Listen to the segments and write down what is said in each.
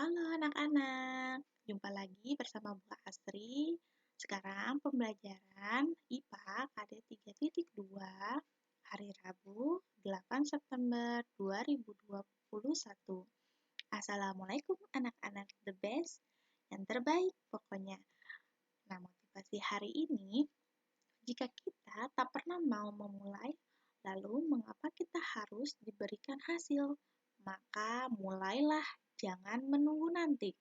Halo anak-anak, jumpa lagi bersama Bu Asri. Sekarang pembelajaran IPA KD 3.2 hari Rabu 8 September 2021. Assalamualaikum anak-anak the best, yang terbaik pokoknya. Nah, motivasi hari ini, jika kita tak pernah mau memulai, lalu mengapa kita harus diberikan hasil? Maka mulailah, jangan menunggu nanti.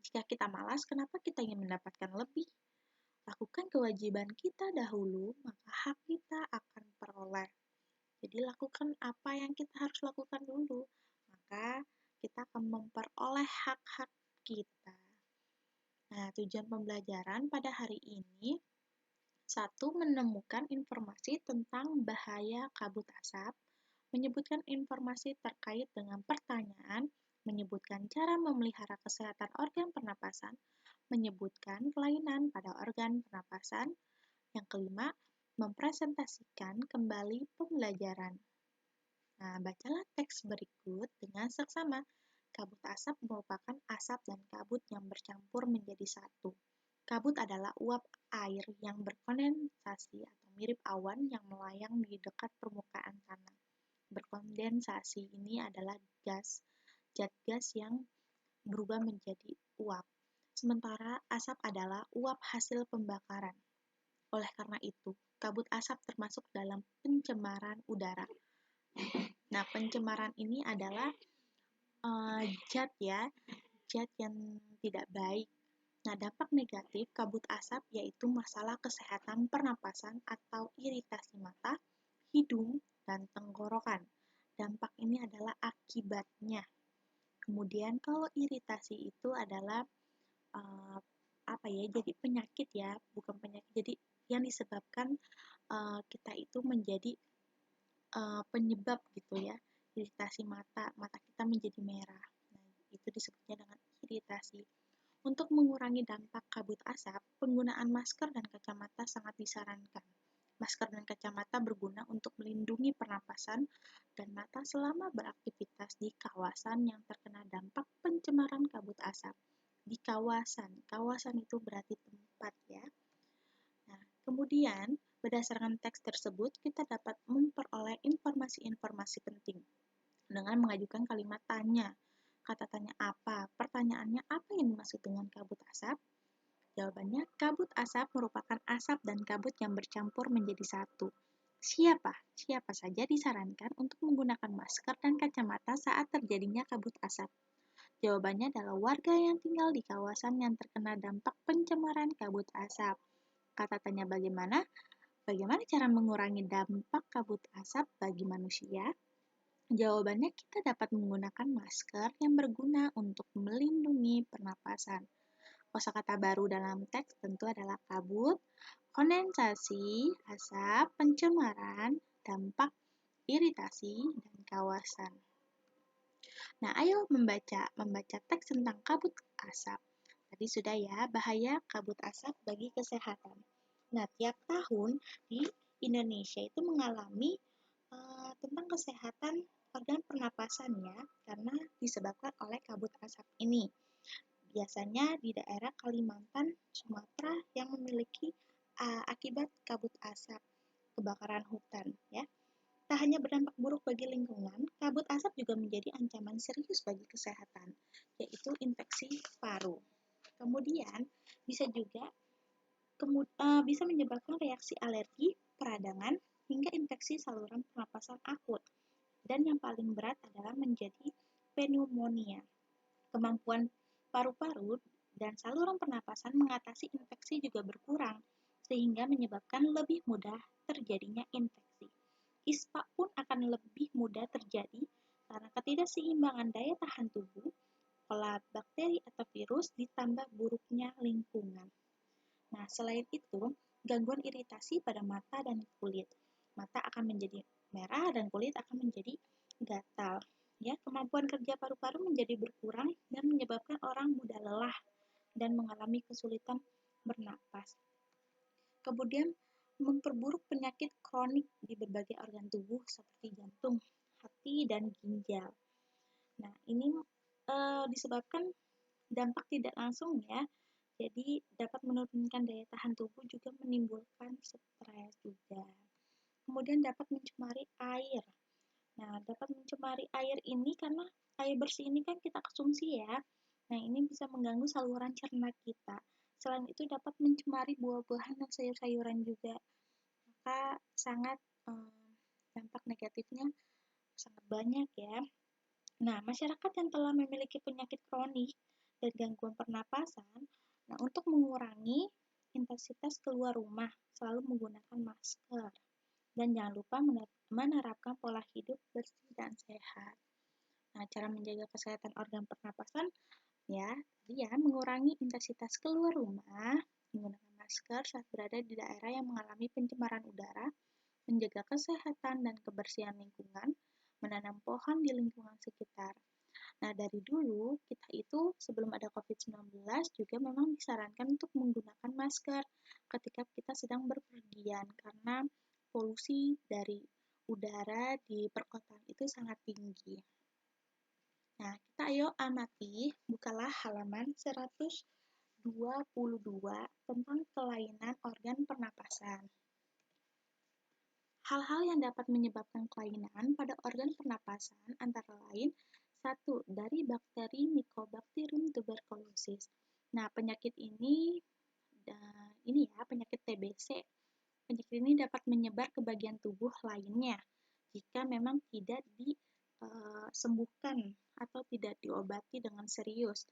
Jika kita malas, kenapa kita ingin mendapatkan lebih? Lakukan kewajiban kita dahulu, maka hak kita akan peroleh. Jadi lakukan apa yang kita harus lakukan dulu, maka kita akan memperoleh hak-hak kita. Nah, tujuan pembelajaran pada hari ini, satu, menemukan informasi tentang bahaya kabut asap, menyebutkan informasi terkait dengan pertanyaan, menyebutkan cara memelihara kesehatan organ pernapasan, menyebutkan kelainan pada organ pernapasan. Yang kelima, mempresentasikan kembali pembelajaran. Nah, bacalah teks berikut dengan seksama. Kabut asap merupakan asap dan kabut yang bercampur menjadi satu. Kabut adalah uap air yang berkondensasi atau mirip awan yang melayang di dekat permukaan tanah. Berkondensasi ini adalah zat gas yang berubah menjadi uap. Sementara asap adalah uap hasil pembakaran. Oleh karena itu, kabut asap termasuk dalam pencemaran udara. Nah, pencemaran ini adalah zat yang tidak baik. Nah, dampak negatif kabut asap yaitu masalah kesehatan pernapasan atau iritasi mata, hidung, dan tenggorokan. Dampak ini adalah akibatnya. Kemudian kalau iritasi itu adalah jadi penyakit ya, bukan penyakit. Jadi yang disebabkan kita itu menjadi penyebab gitu ya, iritasi mata kita menjadi merah. Nah, itu disebutnya dengan iritasi. Untuk mengurangi dampak kabut asap, penggunaan masker dan kacamata sangat disarankan. Masker dan kacamata berguna untuk melindungi pernapasan dan mata selama beraktivitas di kawasan yang terkena dampak pencemaran kabut asap. Di kawasan itu berarti tempat ya. Nah, kemudian berdasarkan teks tersebut, kita dapat memperoleh informasi-informasi penting dengan mengajukan kalimat tanya. Kata tanya apa? Pertanyaannya, apa yang dimaksud dengan kabut asap? Jawabannya, kabut asap merupakan asap dan kabut yang bercampur menjadi satu. Siapa saja disarankan untuk menggunakan masker dan kacamata saat terjadinya kabut asap? Jawabannya adalah warga yang tinggal di kawasan yang terkena dampak pencemaran kabut asap. Kata tanya bagaimana? Bagaimana cara mengurangi dampak kabut asap bagi manusia? Jawabannya, kita dapat menggunakan masker yang berguna untuk melindungi pernapasan. Kosakata baru dalam teks tentu adalah kabut, kondensasi, asap, pencemaran, dampak, iritasi, dan kawasan. Nah, ayo membaca teks tentang kabut asap. Tadi sudah ya, bahaya kabut asap bagi kesehatan. Nah, tiap tahun di Indonesia itu mengalami tentang kesehatan organ pernapasannya karena disebabkan oleh kabut asap ini. Biasanya di daerah Kalimantan, Sumatera yang memiliki akibat kabut asap, kebakaran hutan ya. Tak hanya berdampak buruk bagi lingkungan, kabut asap juga menjadi ancaman serius bagi kesehatan, yaitu infeksi paru. Kemudian bisa juga bisa menyebabkan reaksi alergi, peradangan, hingga infeksi saluran pernapasan akut. Dan yang paling berat adalah menjadi pneumonia. Kemampuan paru-paru dan saluran pernapasan mengatasi infeksi juga berkurang, sehingga menyebabkan lebih mudah terjadinya infeksi. ISPA pun akan lebih mudah terjadi karena ketidakseimbangan daya tahan tubuh, pola bakteri atau virus, ditambah buruknya lingkungan. Nah, selain itu, gangguan iritasi pada mata dan kulit. Mata akan menjadi merah dan kulit akan menjadi gatal. Ya, kemampuan kerja paru-paru menjadi berkurang dan menyebabkan orang mudah lelah dan mengalami kesulitan bernapas. Kemudian memperburuk penyakit kronik di berbagai organ tubuh seperti jantung, hati, dan ginjal. Nah, ini disebabkan dampak tidak langsung ya. Jadi dapat menurunkan daya tahan tubuh, juga menimbulkan stres juga. Kemudian dapat mencemari air. Nah, dapat mencemari air ini karena air bersih ini kan kita konsumsi ya. Nah, ini bisa mengganggu saluran cerna kita. Selain itu dapat mencemari buah-buahan dan sayur-sayuran juga. Maka sangat dampak negatifnya sangat banyak ya. Nah, masyarakat yang telah memiliki penyakit kronik dan gangguan pernapasan, nah untuk mengurangi intensitas keluar rumah, selalu menggunakan masker. Dan jangan lupa menerapkan pola hidup bersih dan sehat. Nah, cara menjaga kesehatan organ pernapasan ya, dia mengurangi intensitas keluar rumah, menggunakan masker saat berada di daerah yang mengalami pencemaran udara, menjaga kesehatan dan kebersihan lingkungan, menanam pohon di lingkungan sekitar. Nah, dari dulu kita itu sebelum ada COVID-19 juga memang disarankan untuk menggunakan masker ketika kita sedang berpergian karena polusi dari udara di perkotaan itu sangat tinggi. Nah, kita ayo amati, bukalah halaman 122 tentang kelainan organ pernapasan. Hal-hal yang dapat menyebabkan kelainan pada organ pernapasan antara lain 1. Dari bakteri Mycobacterium tuberculosis. Nah, penyakit ini penyakit TBC. Penyakit ini dapat menyebar ke bagian tubuh lainnya jika memang tidak disembuhkan atau tidak diobati dengan serius.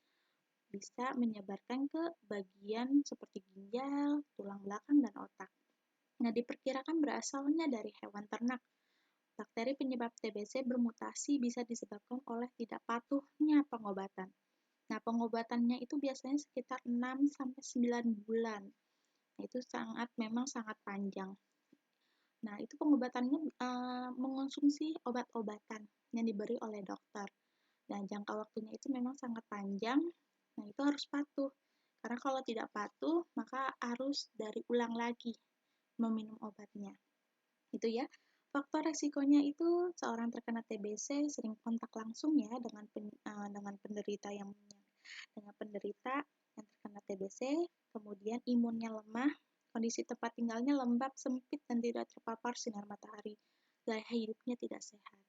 Bisa menyebarkan ke bagian seperti ginjal, tulang belakang, dan otak. Nah, diperkirakan berasalnya dari hewan ternak. Bakteri penyebab TBC bermutasi bisa disebabkan oleh tidak patuhnya pengobatan. Nah, pengobatannya itu biasanya sekitar 6-9 bulan. Nah, itu memang sangat panjang. Nah, itu pengobatannya mengonsumsi obat-obatan yang diberi oleh dokter. Dan jangka waktunya itu memang sangat panjang. Nah, itu harus patuh. Karena kalau tidak patuh, maka harus dari ulang lagi meminum obatnya. Itu ya. Faktor resikonya itu seorang terkena TBC sering kontak langsung ya dengan penderita yang terkena TBC, kemudian imunnya lemah, kondisi tempat tinggalnya lembab, sempit, dan tidak terpapar sinar matahari. Gaya hidupnya tidak sehat.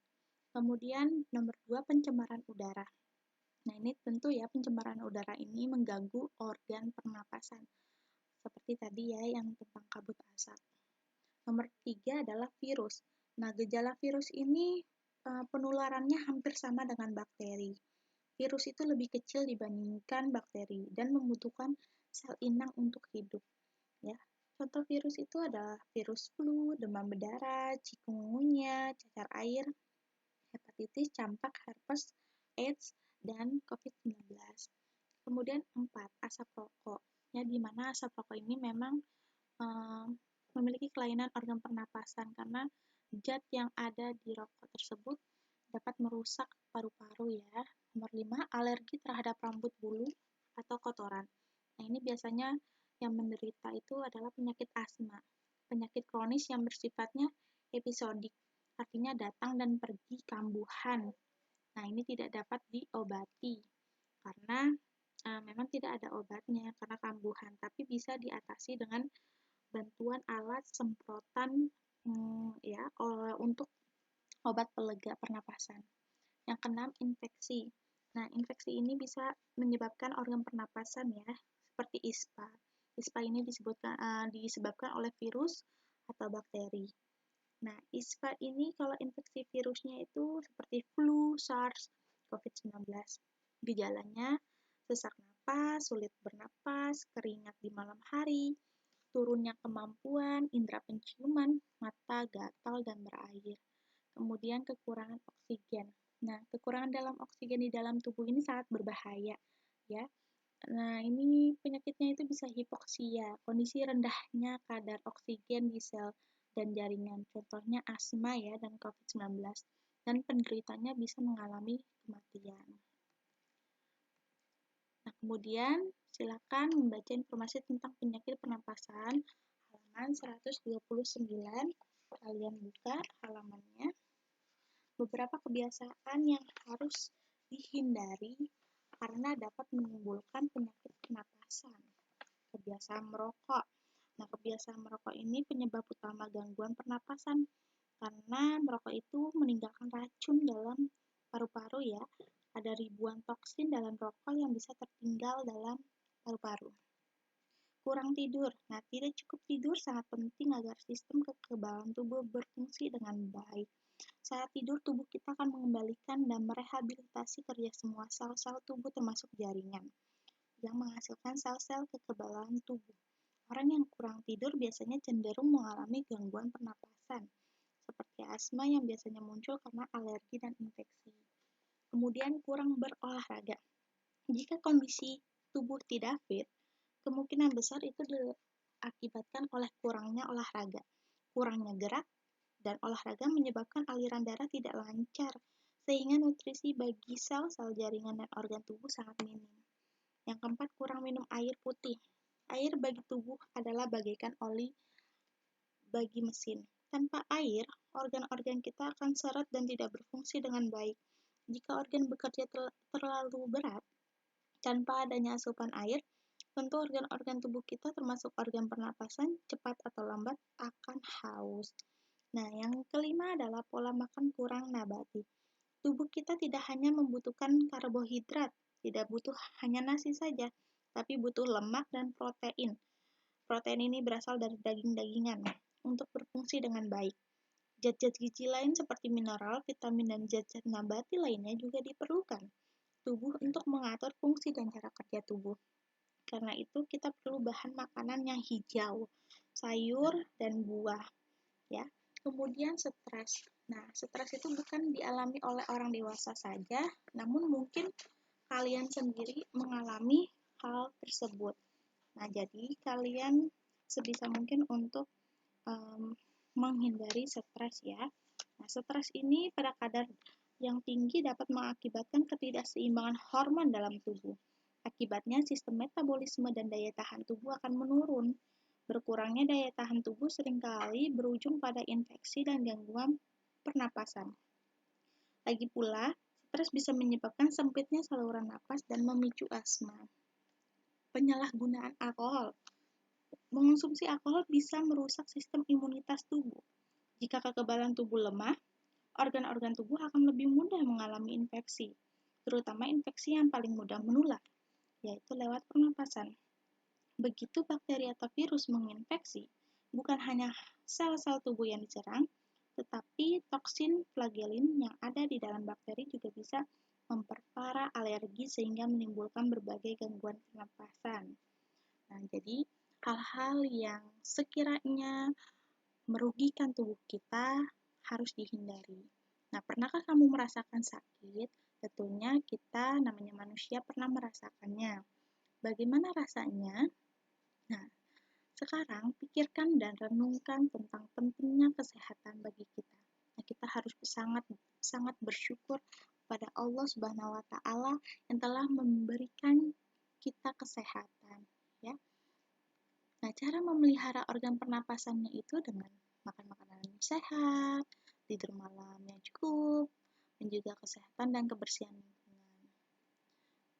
Kemudian nomor 2, pencemaran udara. Nah, ini tentu ya, pencemaran udara ini mengganggu organ pernapasan. Seperti tadi ya, yang tentang kabut asap. Nomor 3 adalah virus. Nah, gejala virus ini penularannya hampir sama dengan bakteri. Virus itu lebih kecil dibandingkan bakteri dan membutuhkan sel inang untuk hidup. Ya, contoh virus itu adalah virus flu, demam berdarah, chikungunya, cacar air, hepatitis, campak, herpes, AIDS, dan COVID-19. Kemudian 4, asap rokok. Ya, di mana asap rokok ini memang memiliki kelainan organ pernapasan karena zat yang ada di rokok tersebut dapat merusak paru-paru ya. Nomor 5, alergi terhadap rambut, bulu, atau kotoran. Nah, ini biasanya yang menderita itu adalah penyakit asma. Penyakit kronis yang bersifatnya episodik, artinya datang dan pergi kambuhan. Nah, ini tidak dapat diobati karena memang tidak ada obatnya karena kambuhan, tapi bisa diatasi dengan bantuan alat semprotan untuk obat pelega pernapasan. Yang keenam, infeksi. Nah, infeksi ini bisa menyebabkan organ pernapasan ya, seperti ISPA. ISPA ini disebabkan oleh virus atau bakteri. Nah, ISPA ini kalau infeksi virusnya itu seperti flu, SARS, COVID-19. Gejalanya sesak napas, sulit bernapas, keringat di malam hari, turunnya kemampuan, indera penciuman, mata gatal dan berair. Kemudian kekurangan oksigen. Nah, kekurangan dalam oksigen di dalam tubuh ini sangat berbahaya, ya. Nah, ini penyakitnya itu bisa hipoksia, kondisi rendahnya kadar oksigen di sel dan jaringan. Contohnya asma ya dan COVID-19. Dan penderitanya bisa mengalami kematian. Nah, kemudian silakan membaca informasi tentang penyakit pernapasan halaman 129. Kalian buka halamannya. Beberapa kebiasaan yang harus dihindari karena dapat menimbulkan penyakit pernapasan. Kebiasaan merokok. Nah, kebiasaan merokok ini penyebab utama gangguan pernapasan karena merokok itu meninggalkan racun dalam paru-paru ya. Ada ribuan toksin dalam rokok yang bisa tertinggal dalam paru-paru. Kurang tidur. Nah, tidak cukup tidur sangat penting agar sistem kekebalan tubuh berfungsi dengan baik. Saat tidur, tubuh kita akan mengembalikan dan merehabilitasi kerja semua sel-sel tubuh termasuk jaringan yang menghasilkan sel-sel kekebalan tubuh. Orang yang kurang tidur biasanya cenderung mengalami gangguan pernapasan, seperti asma yang biasanya muncul karena alergi dan infeksi. Kemudian kurang berolahraga. Jika kondisi tubuh tidak fit, kemungkinan besar itu diakibatkan oleh kurangnya olahraga. Kurangnya gerak dan olahraga menyebabkan aliran darah tidak lancar, sehingga nutrisi bagi sel-sel jaringan dan organ tubuh sangat minim. Yang keempat, kurang minum air putih. Air bagi tubuh adalah bagaikan oli bagi mesin. Tanpa air, organ-organ kita akan seret dan tidak berfungsi dengan baik. Jika organ bekerja terlalu berat, tanpa adanya asupan air, tentu organ-organ tubuh kita termasuk organ pernapasan cepat atau lambat akan haus. Nah, yang kelima adalah pola makan kurang nabati. Tubuh kita tidak hanya membutuhkan karbohidrat, tidak butuh hanya nasi saja, tapi butuh lemak dan protein. Protein ini berasal dari daging-dagingan untuk berfungsi dengan baik. Zat-zat gizi lain seperti mineral, vitamin, dan zat-zat nabati lainnya juga diperlukan tubuh untuk mengatur fungsi dan cara kerja tubuh. Karena itu kita perlu bahan makanan yang hijau, sayur, dan buah. Ya. Kemudian stres. Nah, stres itu bukan dialami oleh orang dewasa saja, namun mungkin kalian sendiri mengalami hal tersebut. Nah, jadi kalian sebisa mungkin untuk menghindari stres ya. Nah, stres ini pada kadar yang tinggi dapat mengakibatkan ketidakseimbangan hormon dalam tubuh. Akibatnya, sistem metabolisme dan daya tahan tubuh akan menurun. Berkurangnya daya tahan tubuh seringkali berujung pada infeksi dan gangguan pernapasan. Lagi pula, stres bisa menyebabkan sempitnya saluran napas dan memicu asma. Penyalahgunaan alkohol. Mengonsumsi alkohol bisa merusak sistem imunitas tubuh. Jika kekebalan tubuh lemah, organ-organ tubuh akan lebih mudah mengalami infeksi, terutama infeksi yang paling mudah menular, yaitu lewat pernapasan. Begitu bakteri atau virus menginfeksi, bukan hanya sel-sel tubuh yang diserang, tetapi toksin flagellin yang ada di dalam bakteri juga bisa memperparah alergi sehingga menimbulkan berbagai gangguan pernapasan. Nah, jadi hal-hal yang sekiranya merugikan tubuh kita harus dihindari. Nah, pernahkah kamu merasakan sakit? Tentunya kita namanya manusia pernah merasakannya. Bagaimana rasanya? Nah, sekarang pikirkan dan renungkan tentang pentingnya kesehatan bagi kita. Nah, kita harus sangat bersyukur pada Allah Subhanahu wa taala yang telah memberikan kita kesehatan, ya. Nah, cara memelihara organ pernapasannya itu dengan makan makanan yang sehat, tidur malam yang cukup, dan juga kesehatan dan kebersihan lingkungan.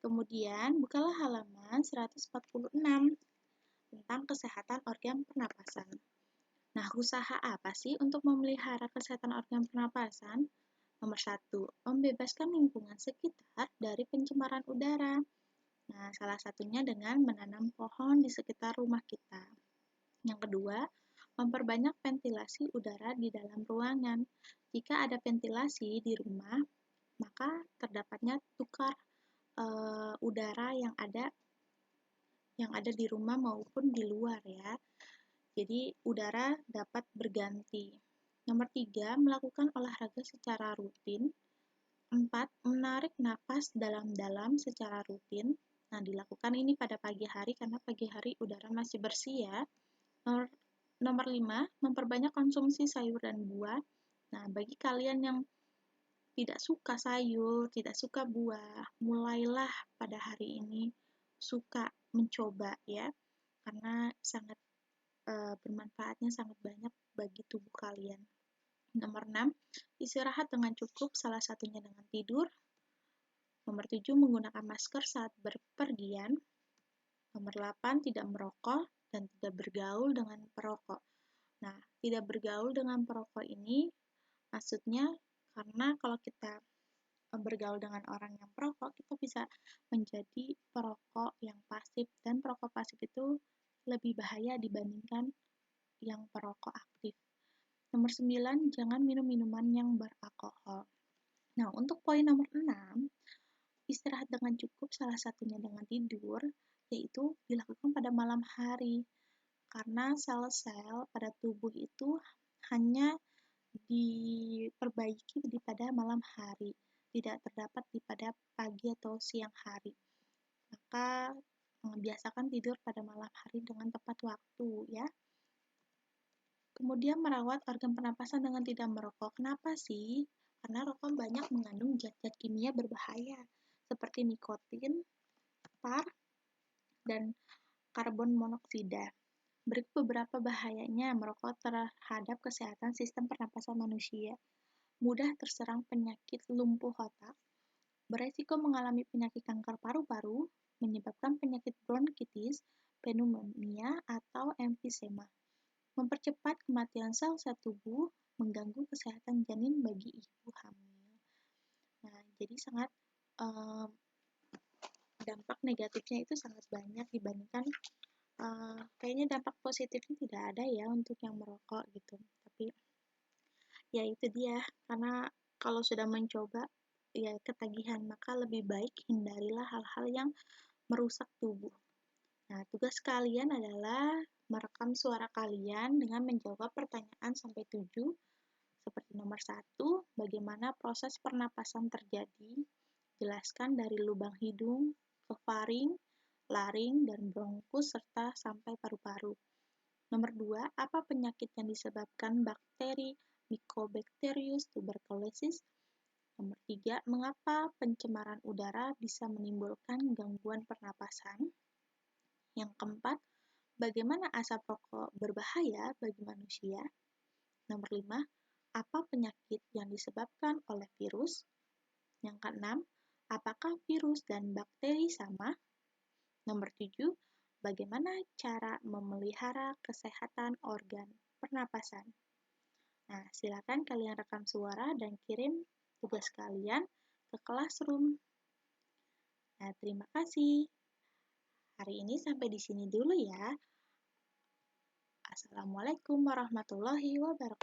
Kemudian, bukalah halaman 146 tentang kesehatan organ pernapasan. Nah, usaha apa sih untuk memelihara kesehatan organ pernapasan? Nomor 1, membebaskan lingkungan sekitar dari pencemaran udara. Nah, salah satunya dengan menanam pohon di sekitar rumah kita. Yang kedua, memperbanyak ventilasi udara di dalam ruangan. Jika ada ventilasi di rumah, maka terdapatnya tukar udara yang ada di rumah maupun di luar ya. Jadi udara dapat berganti. Nomor 3, melakukan olahraga secara rutin. 4, menarik napas dalam-dalam secara rutin. Nah, dilakukan ini pada pagi hari karena pagi hari udara masih bersih ya. Nomor 5, memperbanyak konsumsi sayur dan buah. Nah, bagi kalian yang tidak suka sayur, tidak suka buah, mulailah pada hari ini suka mencoba ya. Karena sangat bermanfaatnya sangat banyak bagi tubuh kalian. Nomor 6, istirahat dengan cukup, salah satunya dengan tidur. Nomor 7, menggunakan masker saat berpergian. Nomor 8, tidak merokok dan tidak bergaul dengan perokok. Nah, tidak bergaul dengan perokok ini maksudnya karena kalau kita bergaul dengan orang yang perokok, kita bisa menjadi perokok yang pasif, dan perokok pasif itu lebih bahaya dibandingkan yang perokok aktif. Nomor 9, jangan minum minuman yang beralkohol. Nah, untuk poin nomor 6, istirahat dengan cukup, salah satunya dengan tidur, yaitu dilakukan pada malam hari. Karena sel-sel pada tubuh itu hanya diperbaiki pada malam hari, tidak terdapat pada pagi atau siang hari. Maka biasakan tidur pada malam hari dengan tepat waktu ya. Kemudian merawat organ pernapasan dengan tidak merokok. Kenapa sih? Karena rokok banyak mengandung zat-zat kimia berbahaya seperti nikotin, tar, dan karbon monoksida. Berikut beberapa bahayanya merokok terhadap kesehatan sistem pernapasan manusia. Mudah terserang penyakit lumpuh otak, beresiko mengalami penyakit kanker paru-paru, menyebabkan penyakit bronkitis, pneumonia, atau emfisema, mempercepat kematian sel-sel tubuh, mengganggu kesehatan janin bagi ibu hamil. Nah, jadi sangat dampak negatifnya itu sangat banyak dibandingkan kayaknya dampak positifnya tidak ada ya untuk yang merokok gitu. Tapi ya itu dia, karena kalau sudah mencoba ya ketagihan, maka lebih baik hindarilah hal-hal yang merusak tubuh. Nah, tugas kalian adalah merekam suara kalian dengan menjawab pertanyaan sampai 7. Seperti nomor 1, bagaimana proses pernapasan terjadi? Jelaskan dari lubang hidung ke faring, laring, dan bronkus serta sampai paru-paru. Nomor 2, apa penyakit yang disebabkan bakteri Mycobacterius tuberculosis? Nomor 3, mengapa pencemaran udara bisa menimbulkan gangguan pernapasan? Yang keempat, bagaimana asap rokok berbahaya bagi manusia? Nomor 5, apa penyakit yang disebabkan oleh virus? Yang keenam, apakah virus dan bakteri sama? Nomor 7, bagaimana cara memelihara kesehatan organ pernapasan? Nah, silakan kalian rekam suara dan kirim tugas kalian ke Classroom. Nah, terima kasih. Hari ini sampai di sini dulu ya. Assalamualaikum warahmatullahi wabarakatuh.